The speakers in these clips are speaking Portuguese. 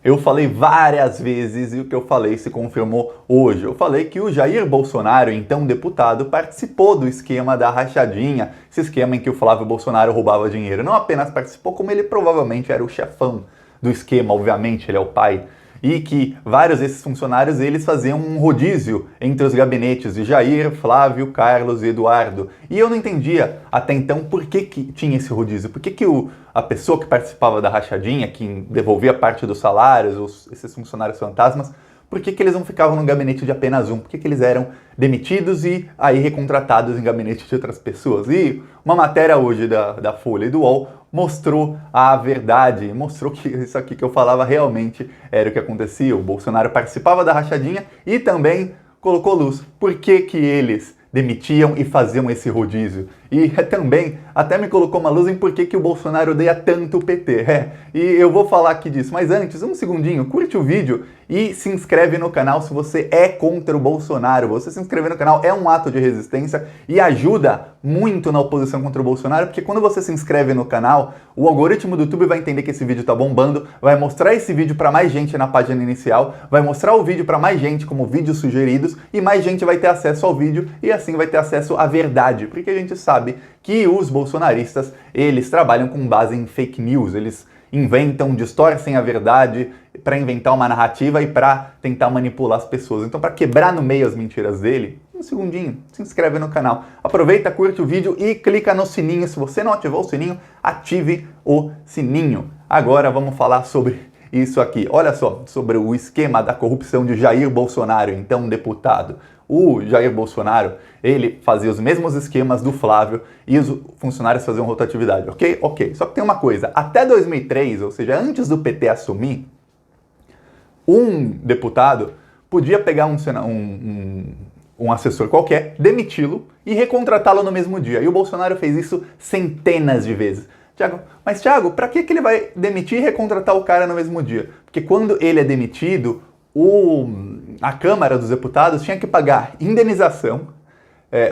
Eu falei várias vezes e o que eu falei se confirmou hoje. Eu falei que o Jair Bolsonaro, então deputado, participou do esquema da rachadinha, esse esquema em que o Flávio Bolsonaro roubava dinheiro. Não apenas participou, como ele provavelmente era o chefão do esquema, obviamente, ele é o pai. E que vários desses funcionários, eles faziam um rodízio entre os gabinetes de Jair, Flávio, Carlos e Eduardo. E eu não entendia até então por que tinha esse rodízio, por que a pessoa que participava da rachadinha, que devolvia parte dos salários, esses funcionários fantasmas, por que eles não ficavam no gabinete de apenas um? Por que eles eram demitidos e aí recontratados em gabinete de outras pessoas? E uma matéria hoje da Folha e do UOL mostrou a verdade, mostrou que isso aqui que eu falava realmente era o que acontecia. O Bolsonaro participava da rachadinha e também colocou luz. Por que eles demitiam e faziam esse rodízio? E também até me colocou uma luz em por que o Bolsonaro odeia tanto o PT. E eu vou falar aqui disso, mas antes, um segundinho, curte o vídeo e se inscreve no canal se você é contra o Bolsonaro. Você se inscrever no canal é um ato de resistência e ajuda muito na oposição contra o Bolsonaro, porque quando você se inscreve no canal, o algoritmo do YouTube vai entender que esse vídeo tá bombando, vai mostrar esse vídeo para mais gente na página inicial, vai mostrar o vídeo para mais gente como vídeos sugeridos e mais gente vai ter acesso ao vídeo e assim vai ter acesso à verdade, porque a gente sabe que os bolsonaristas, eles trabalham com base em fake news, eles inventam, distorcem a verdade para inventar uma narrativa e para tentar manipular as pessoas. Então, para quebrar no meio as mentiras dele, um segundinho, se inscreve no canal. Aproveita, curte o vídeo e clica no sininho. Se você não ativou o sininho, ative o sininho. Agora vamos falar sobre isso aqui. Olha só, sobre o esquema da corrupção de Jair Bolsonaro, então deputado. O Jair Bolsonaro, ele fazia os mesmos esquemas do Flávio e os funcionários faziam rotatividade, ok? Ok. Só que tem uma coisa, até 2003, ou seja, antes do PT assumir, um deputado podia pegar um assessor qualquer, demiti-lo e recontratá-lo no mesmo dia. E o Bolsonaro fez isso centenas de vezes. Thiago, para que ele vai demitir e recontratar o cara no mesmo dia? Porque quando ele é demitido, a Câmara dos Deputados tinha que pagar indenização,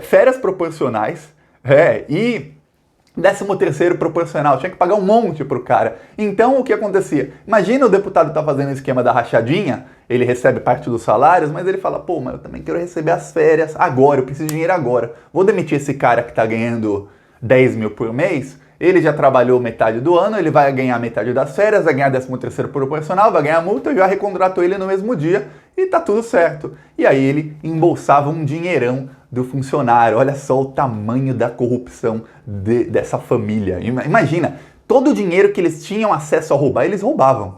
férias proporcionais e 13º proporcional, tinha que pagar um monte pro cara. Então o que acontecia? Imagina o deputado tá fazendo o esquema da rachadinha, ele recebe parte dos salários, mas ele fala, pô, mas eu também quero receber as férias agora, eu preciso de dinheiro agora. Vou demitir esse cara que tá ganhando 10 mil por mês, ele já trabalhou metade do ano, ele vai ganhar metade das férias, vai ganhar 13º proporcional, vai ganhar multa, eu já recontrato ele no mesmo dia e tá tudo certo. E aí ele embolsava um dinheirão do funcionário. Olha só o tamanho da corrupção dessa família. Imagina, todo o dinheiro que eles tinham acesso a roubar, eles roubavam.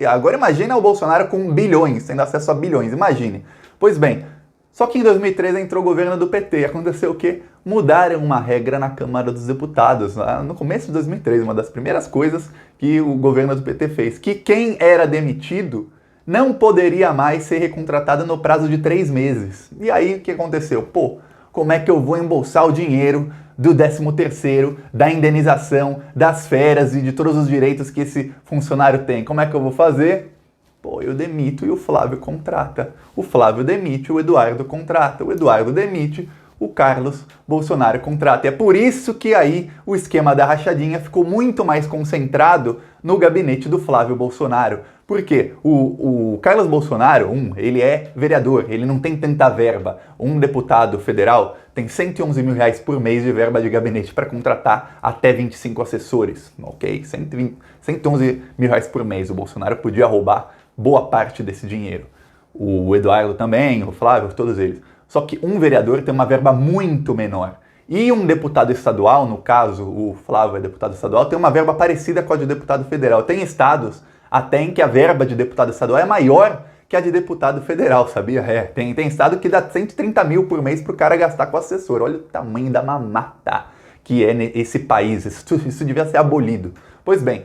Agora imagina o Bolsonaro com bilhões, tendo acesso a bilhões, imagine. Pois bem, só que em 2003 entrou o governo do PT. Aconteceu o quê? Mudaram uma regra na Câmara dos Deputados. No começo de 2003, uma das primeiras coisas que o governo do PT fez. Que quem era demitido não poderia mais ser recontratado no prazo de 3 meses. E aí o que aconteceu? Pô, como é que eu vou embolsar o dinheiro do 13º, da indenização, das férias e de todos os direitos que esse funcionário tem? Como é que eu vou fazer? Pô, eu demito e o Flávio contrata. O Flávio demite, o Eduardo contrata. O Eduardo demite, o Carlos Bolsonaro contrata. E é por isso que aí o esquema da rachadinha ficou muito mais concentrado no gabinete do Flávio Bolsonaro. Por quê? O Carlos Bolsonaro, ele é vereador, ele não tem tanta verba. Um deputado federal tem 111 mil reais por mês de verba de gabinete para contratar até 25 assessores, ok? 111 mil reais por mês. O Bolsonaro podia roubar boa parte desse dinheiro. O Eduardo também, o Flávio, todos eles. Só que um vereador tem uma verba muito menor. E um deputado estadual, no caso, o Flávio é deputado estadual, tem uma verba parecida com a de deputado federal. Tem estados até em que a verba de deputado estadual é maior que a de deputado federal, sabia? Tem estado que dá 130 mil por mês pro cara gastar com assessor. Olha o tamanho da mamata que é esse país. Isso devia ser abolido. Pois bem,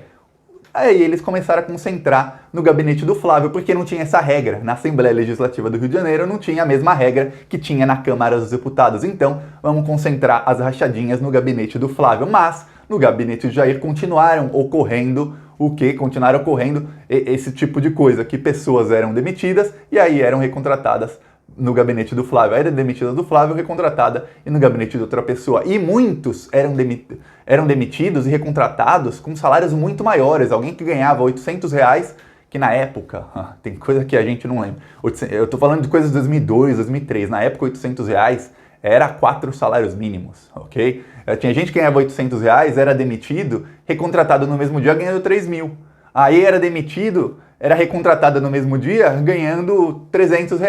aí eles começaram a concentrar no gabinete do Flávio, porque não tinha essa regra. Na Assembleia Legislativa do Rio de Janeiro não tinha a mesma regra que tinha na Câmara dos Deputados. Então, vamos concentrar as rachadinhas no gabinete do Flávio. Mas, no gabinete de Jair continuaram ocorrendo Continuaram ocorrendo esse tipo de coisa, que pessoas eram demitidas e aí eram recontratadas no gabinete do Flávio. Era demitida do Flávio, recontratada e no gabinete de outra pessoa. E muitos eram demitidos e recontratados com salários muito maiores. Alguém que ganhava R$800 que na época, tem coisa que a gente não lembra, eu tô falando de coisas de 2002, 2003, na época R$ 800 era 4 salários mínimos, ok? Tinha gente que ganhava R$ 800, era demitido, recontratado no mesmo dia ganhando 3 mil. Aí era demitido, era recontratado no mesmo dia ganhando R$ 300.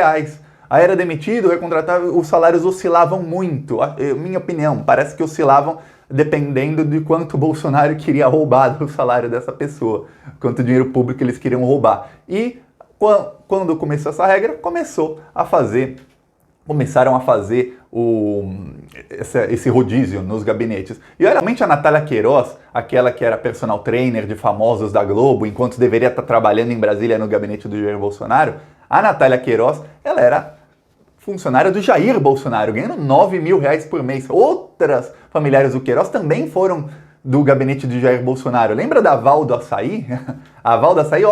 Aí era demitido, recontratado, os salários oscilavam muito. Minha opinião, parece que oscilavam dependendo de quanto o Bolsonaro queria roubar do salário dessa pessoa, quanto dinheiro público eles queriam roubar. E quando começou essa regra, começaram a fazer esse rodízio nos gabinetes. E realmente a Natália Queiroz, aquela que era personal trainer de famosos da Globo, enquanto deveria estar trabalhando em Brasília no gabinete do Jair Bolsonaro, a Natália Queiroz, ela era funcionária do Jair Bolsonaro, ganhando R$ 9.000 por mês. Outras familiares do Queiroz também foram do gabinete de Jair Bolsonaro. Lembra da Val do Açaí? A Val do Açaí,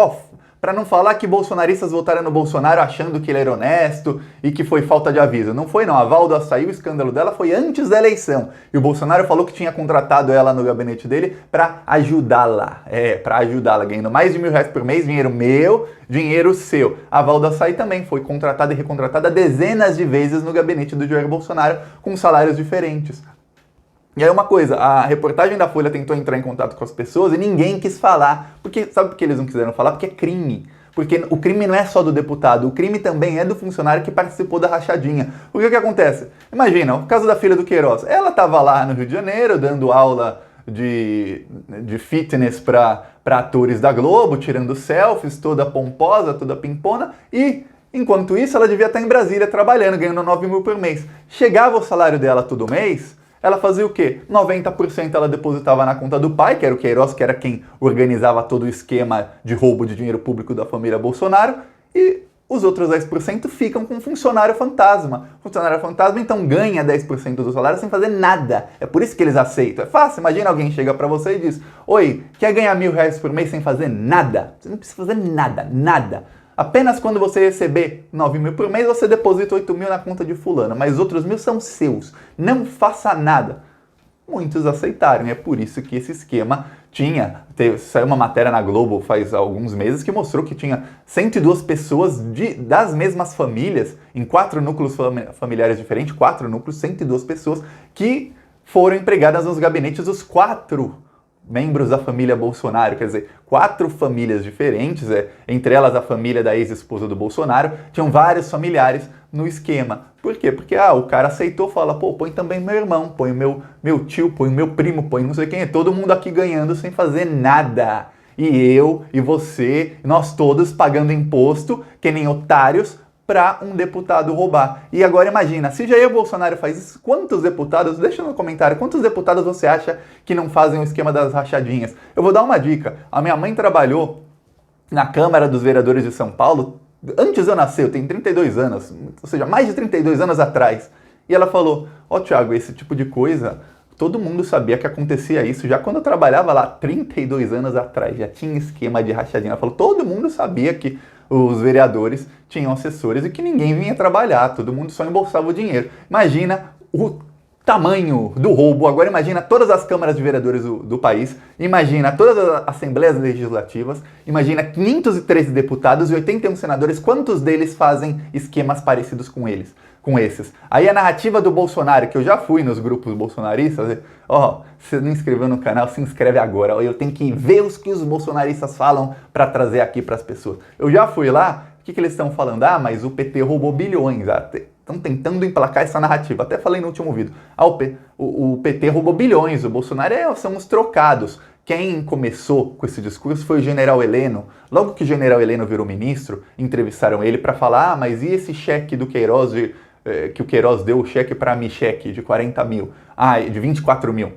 para não falar que bolsonaristas votaram no Bolsonaro achando que ele era honesto e que foi falta de aviso. Não foi não, a Val do Açaí, o escândalo dela foi antes da eleição. E o Bolsonaro falou que tinha contratado ela no gabinete dele para ajudá-la. Ganhando mais de R$ 1.000 por mês, dinheiro meu, dinheiro seu. A Val do Açaí também foi contratada e recontratada dezenas de vezes no gabinete do Jair Bolsonaro com salários diferentes. E aí uma coisa, a reportagem da Folha tentou entrar em contato com as pessoas e ninguém quis falar. Sabe por que eles não quiseram falar? Porque é crime. Porque o crime não é só do deputado, o crime também é do funcionário que participou da rachadinha. O que acontece? Imagina, o caso da filha do Queiroz. Ela estava lá no Rio de Janeiro dando aula de fitness para atores da Globo, tirando selfies, toda pomposa, toda pimpona, e enquanto isso ela devia estar em Brasília trabalhando, ganhando 9 mil por mês. Chegava o salário dela todo mês, ela fazia o quê? 90% ela depositava na conta do pai, que era o Queiroz, que era quem organizava todo o esquema de roubo de dinheiro público da família Bolsonaro, e os outros 10% ficam com um funcionário fantasma. O funcionário fantasma, então, ganha 10% do salário sem fazer nada. É por isso que eles aceitam. É fácil. Imagina alguém chega pra você e diz: oi, quer ganhar R$ 1.000 por mês sem fazer nada? Você não precisa fazer nada, nada. Apenas quando você receber 9 mil por mês, você deposita 8 mil na conta de fulano, mas os outros 1.000 são seus. Não faça nada. Muitos aceitaram, e é por isso que esse esquema saiu uma matéria na Globo faz alguns meses que mostrou que tinha 102 pessoas das mesmas famílias, em 4 núcleos familiares diferentes, 4 núcleos, 102 pessoas que foram empregadas nos gabinetes dos 4 membros da família Bolsonaro, quer dizer, 4 famílias diferentes, entre elas a família da ex-esposa do Bolsonaro, tinham vários familiares no esquema. Por quê? Porque o cara aceitou, fala, põe também meu irmão, põe meu tio, põe meu primo, põe não sei quem, todo mundo aqui ganhando sem fazer nada. E eu, e você, nós todos pagando imposto, que nem otários, para um deputado roubar. E agora imagina, se Jair Bolsonaro faz isso, quantos deputados, deixa no comentário, quantos deputados você acha que não fazem o esquema das rachadinhas? Eu vou dar uma dica. A minha mãe trabalhou na Câmara dos Vereadores de São Paulo, antes de eu nascer, eu tenho 32 anos, ou seja, mais de 32 anos atrás. E ela falou, Thiago, esse tipo de coisa, todo mundo sabia que acontecia isso, já quando eu trabalhava lá, 32 anos atrás, já tinha esquema de rachadinha. Ela falou, todo mundo sabia que os vereadores tinham assessores e que ninguém vinha trabalhar, todo mundo só embolsava o dinheiro. Imagina o tamanho do roubo. Agora imagina todas as câmaras de vereadores do país, imagina todas as assembleias legislativas, imagina 513 deputados e 81 senadores, quantos deles fazem esquemas parecidos com esses? Aí a narrativa do Bolsonaro, que eu já fui nos grupos bolsonaristas, se não inscreveu no canal, se inscreve agora. Eu tenho que ver os que os bolsonaristas falam para trazer aqui para as pessoas. Eu já fui lá, o que eles estão falando? Mas o PT roubou bilhões. Estão tentando emplacar essa narrativa. Até falei no último vídeo. O PT roubou bilhões, o Bolsonaro são os trocados. Quem começou com esse discurso foi o general Heleno. Logo que o general Heleno virou ministro, entrevistaram ele para falar, mas e esse cheque do Queiroz, que o Queiroz deu o cheque para a Micheque de 40 mil, de 24 mil.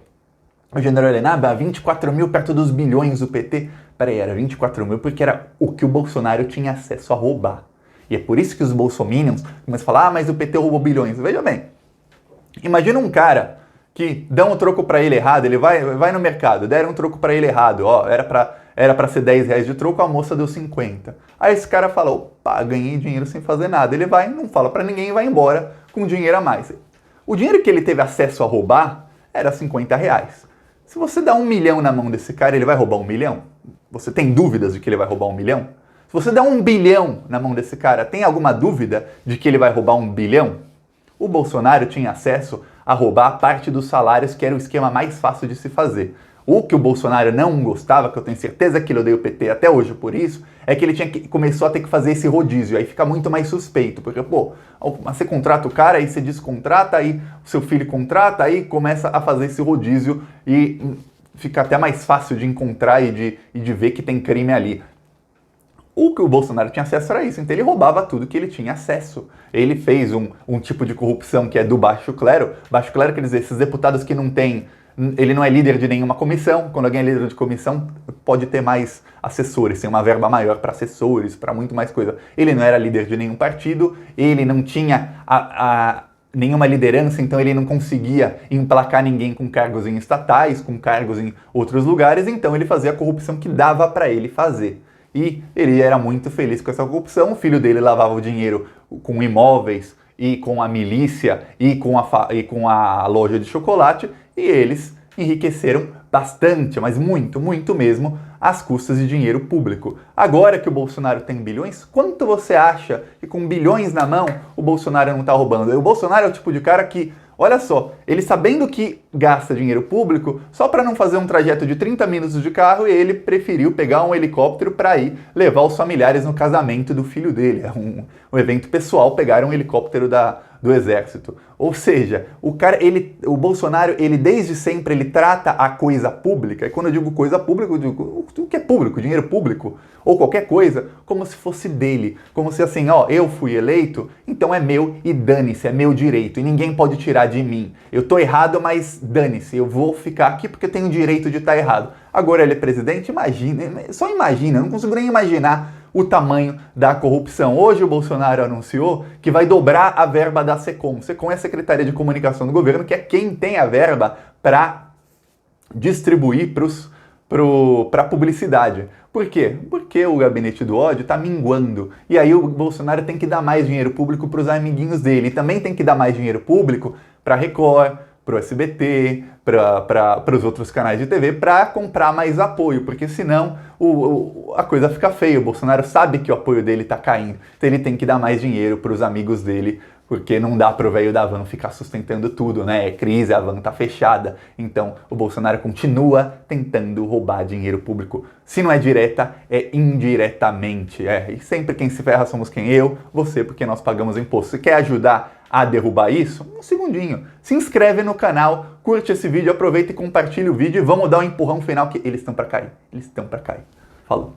O general Heleno, 24 mil perto dos bilhões do PT. Peraí, era 24 mil porque era o que o Bolsonaro tinha acesso a roubar. E é por isso que os bolsominions começam a falar, mas o PT roubou bilhões. Veja bem, imagina um cara que dão um troco para ele errado, ele vai no mercado, deram um troco para ele errado, era para ser 10 reais de troco, a moça deu 50. Aí esse cara fala, ganhei dinheiro sem fazer nada. Ele vai, não fala para ninguém e vai embora com dinheiro a mais. O dinheiro que ele teve acesso a roubar era 50 reais. Se você dá 1 milhão na mão desse cara, ele vai roubar 1 milhão? Você tem dúvidas de que ele vai roubar 1 milhão? Se você der 1 bilhão na mão desse cara, tem alguma dúvida de que ele vai roubar 1 bilhão? O Bolsonaro tinha acesso a roubar parte dos salários, que era o esquema mais fácil de se fazer. O que o Bolsonaro não gostava, que eu tenho certeza que ele odeia o PT até hoje por isso, é que ele começou a ter que fazer esse rodízio. Aí fica muito mais suspeito, porque, pô, você contrata o cara, aí você descontrata, aí o seu filho contrata, aí começa a fazer esse rodízio e fica até mais fácil de encontrar e de ver que tem crime ali. O que o Bolsonaro tinha acesso era isso, então ele roubava tudo que ele tinha acesso. Ele fez um tipo de corrupção que é do baixo clero. Baixo clero quer dizer, esses deputados que não têm... Ele não é líder de nenhuma comissão. Quando alguém é líder de comissão, pode ter mais assessores, tem uma verba maior para assessores, para muito mais coisa. Ele não era líder de nenhum partido, ele não tinha nenhuma liderança, então ele não conseguia emplacar ninguém com cargos em estatais, com cargos em outros lugares, então ele fazia a corrupção que dava para ele fazer. E ele era muito feliz com essa corrupção. O filho dele lavava o dinheiro com imóveis e com a milícia e com a loja de chocolate, e eles enriqueceram bastante, mas muito, muito mesmo, às custas de dinheiro público. Agora que o Bolsonaro tem bilhões, quanto você acha que com bilhões na mão o Bolsonaro não está roubando? O Bolsonaro é o tipo de cara que, olha só, ele sabendo que gasta dinheiro público, só para não fazer um trajeto de 30 minutos de carro, ele preferiu pegar um helicóptero para ir levar os familiares no casamento do filho dele. É um evento pessoal, pegaram um helicóptero do exército. Ou seja, o Bolsonaro, ele desde sempre ele trata a coisa pública, e quando eu digo coisa pública, eu digo o que é público, dinheiro público, ou qualquer coisa, como se fosse dele. Como se assim, ó, eu fui eleito, então é meu e dane-se, é meu direito, e ninguém pode tirar de mim. Eu tô errado, mas dane-se, eu vou ficar aqui porque eu tenho o direito de estar errado. Agora ele é presidente, imagina, só imagina, eu não consigo nem imaginar o tamanho da corrupção. Hoje o Bolsonaro anunciou que vai dobrar a verba da SECOM. SECOM é a Secretaria de Comunicação do Governo, que é quem tem a verba para distribuir para publicidade. Por quê? Porque o gabinete do ódio está minguando. E aí o Bolsonaro tem que dar mais dinheiro público para os amiguinhos dele. E também tem que dar mais dinheiro público para a Record, para o SBT, para os outros canais de TV, para comprar mais apoio, porque senão a coisa fica feia. O Bolsonaro sabe que o apoio dele está caindo, então ele tem que dar mais dinheiro para os amigos dele, porque não dá para o velho da van ficar sustentando tudo, né? É crise, a van tá fechada, então o Bolsonaro continua tentando roubar dinheiro público. Se não é direta, é indiretamente. E sempre quem se ferra somos quem? Eu, você, porque nós pagamos imposto. Você quer ajudar a derrubar isso? Um segundinho. Se inscreve no canal, curte esse vídeo, aproveita e compartilha o vídeo e vamos dar um empurrão final que eles estão para cair. Eles estão para cair. Falou.